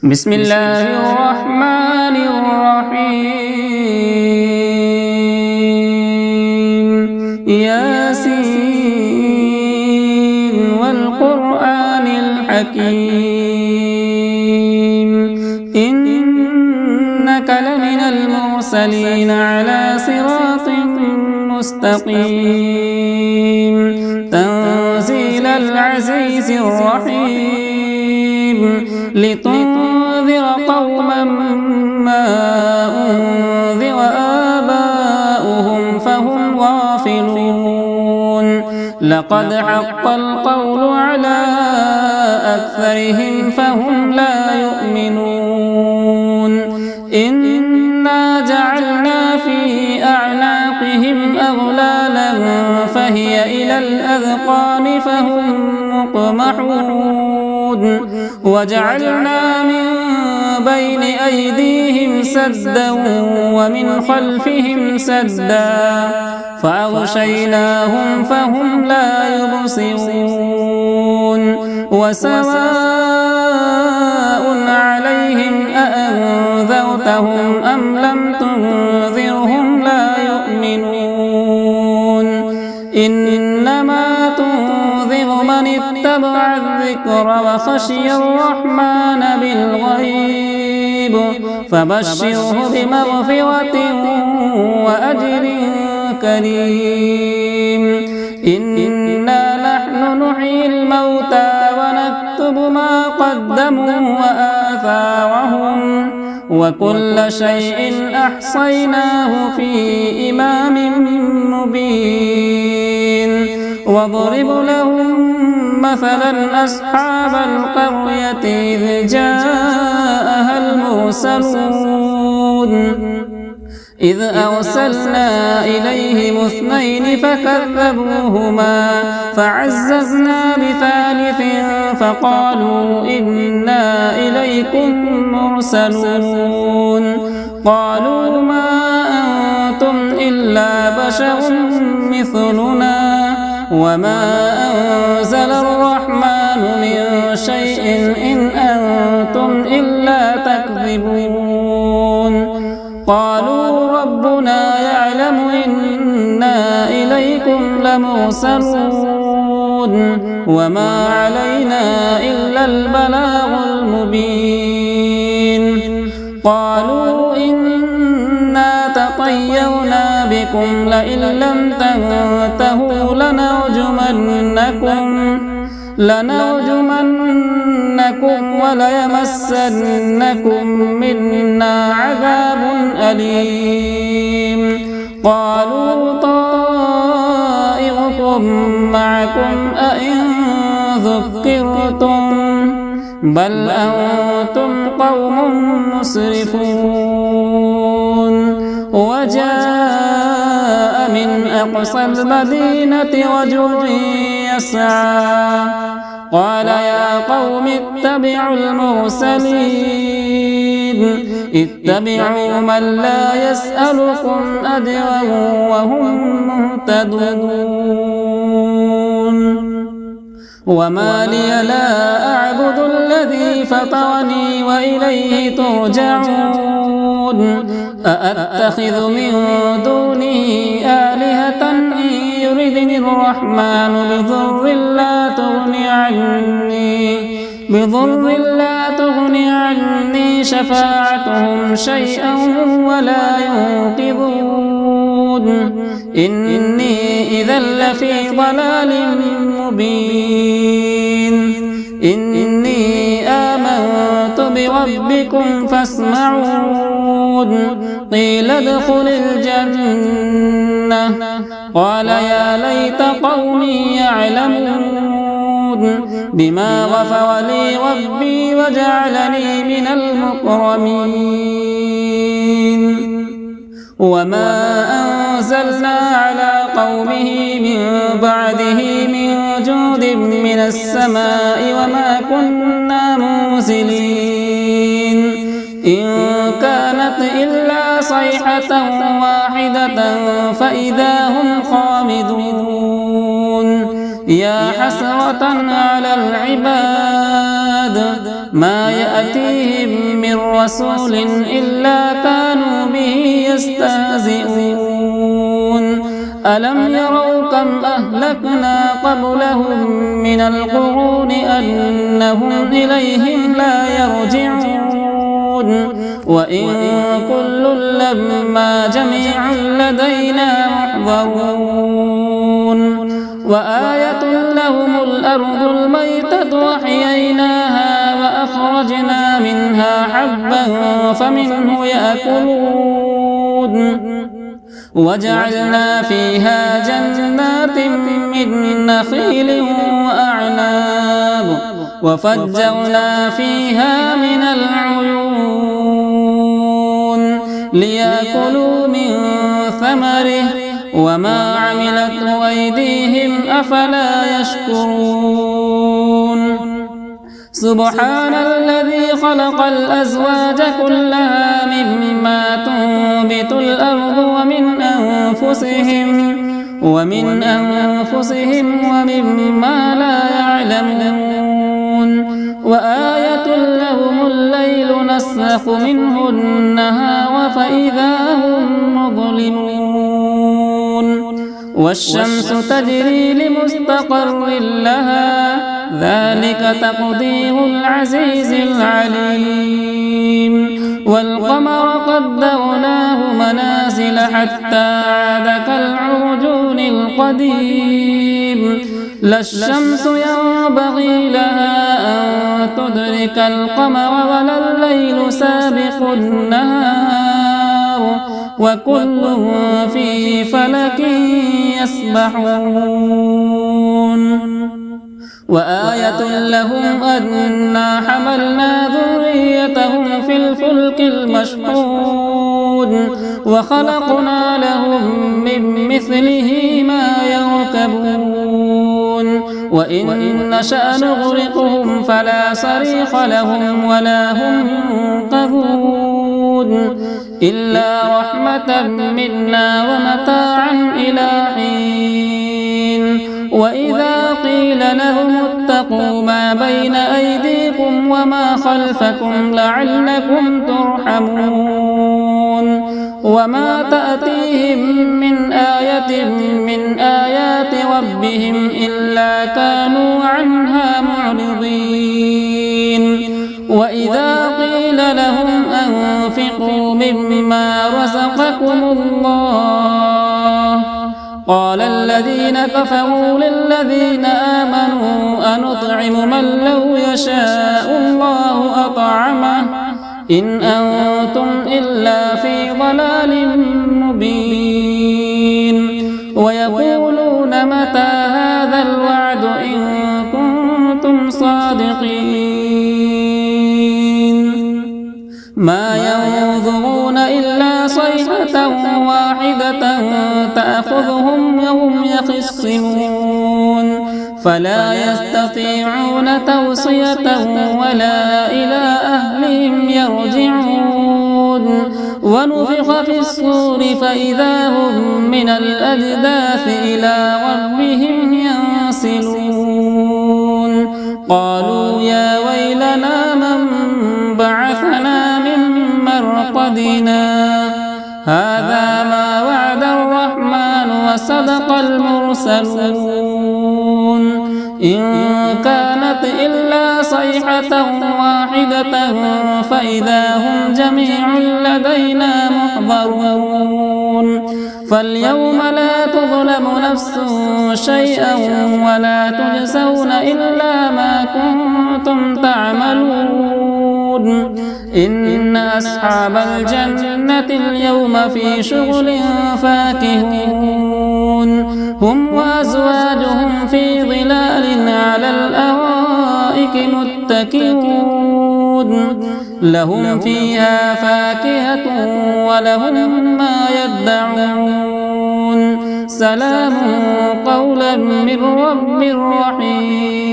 بسم الله الرحمن الرحيم ياسين والقرآن الحكيم إنك لمن المرسلين على صراط مستقيم تنزيل العزيز الرحيم لتنذر قوما ما أنذر آباؤهم فهم غافلون لقد حق القول على أكثرهم فهم لا يؤمنون إنا جعلنا في أعناقهم أغلالا فهي إلى الأذقان فهم مقمحون وجعلنا من بين أيديهم سدا ومن خلفهم سدا فأغشيناهم فهم لا يبصرون وسواء عليهم أأنذرتهم أم لم تنذرهم لا يؤمنون إنما تنذر من اتبع الذكر وخشي الرحمن بالغيب فبشره بمغفرة وأجر كريم إنا نحن نحيي الموتى ونكتب ما قدموا وآثارهم وكل شيء أحصيناه في إمام مبين واضرب لهم مثلا أصحاب القرية إذ جاءها المرسلون إذ أرسلنا إليهم اثنين فكذبوهما فعززنا بثالث فقالوا إنا إليكم مرسلون قالوا ما أنتم إلا بشر مثلنا وما أنزل الرحمن من شيء إن أنتم إلا تكذبون قالوا ربنا يعلم إنا إليكم لمرسلون وما علينا إلا البلاغ المبين قالوا إنا تطيرنا بكم لئن لم تنتهوا لنرجمنكم وليمسنكم منا عذاب أليم قالوا طائركم معكم أئن ذكرتم بل أنتم قوم مسرفون وجاء من أقصى المدينة رجل يسعى قال يا قوم اتبعوا المرسلين اتبعوا من لا يسألكم أجرا وهم مهتدون وما لي لا أعبد الذي فطرني وإليه ترجعون أأتخذ من دونه آلهة إن يردني الرحمن بضر لا تغني عني شفاعتهم شيئا ولا ينقذون إني إذا لفي ضلال مبين إني آمنت بربكم فاسمعون قيل ادخل الجنة قال يا ليت قومي يعلمون بما غفر لي ربي وجعلني من المكرمين وما أنزلنا على قومه من بعده من جود من السماء وما كنا منزلين إن كانت إلا صيحة واحدة فإذا هم خامدون يا حسرة على العباد ما يأتيهم من رسول إلا كانوا به يستهزئون ألم يروا كم أهلكنا قبلهم من القرون أنهم إليهم لا يرجعون وإن كل لما جميع لدينا محضرون وآية لهم الأرض الميتة وأحييناها وأخرجنا منها حبا فمنه يأكلون وجعلنا فيها جنات من نخيل وأعناب وفجرنا فيها من العيون ليأكلوا من ثمره وما عملته أيديهم أفلا يشكرون سبحان الذي خلق الأزواج كلها مما تنبت الأرض ومن أنفسهم ومما لا يعلمون وآية لهم الليل نسلخ منه النهار فإذا هم مظلمون والشمس تجري لمستقر لها ذلك تقدير العزيز العليم والقمر قدرناه منازل حتى عاد كالعرجون القديم لا الشمس ينبغي لها أن تدرك القمر ولا الليل سابق النهار وكل في فلك يسبحون وآية لهم أنا حملنا ذريتهم في الفلك المشحون وخلقنا لهم من مثله ما يركبون وإن نشأ نغرقهم فلا صريخ لهم ولا هم ينقذون إلا رحمة منا ومتاعا إلى حين وإذا قيل لهم اتقوا ما بين أيديكم وما خلفكم لعلكم ترحمون وما تأتيهم من آية من آيات ربهم إلا كانوا عنها معرضين وإذا قيل لهم أنفقوا مما رزقكم الله قال الذين كفروا للذين آمنوا أنطعم من لو يشاء الله أطعمه إن أنتم إلا في ضلال مبين ويقولون متى هذا الوعد إن كنتم صادقين ما ينظرون إلا صيحة واحدة تأخذهم وهم يخصمون فلا يستطيعون توصية ولا إلى أهلهم يرجعون ونفخ في الصور فإذا هم من الأجداث إلى ربهم ينسلون قالوا يا ويلنا من بعثنا من مرقدنا هذا ما وعد الرحمن وصدق المرسلون إن كانت إلا صيحة واحدة فإذا هم جميع لدينا محضرون فاليوم لا تظلم نفس شيئا ولا تجزون إلا ما كنتم تعملون إن أصحاب الجنة اليوم في شغل فاكهون هم وأزواجهم في ظلال على الأرائك متكئون لهم فيها فاكهة ولهم ما يدعون سلام قولا من رب رحيم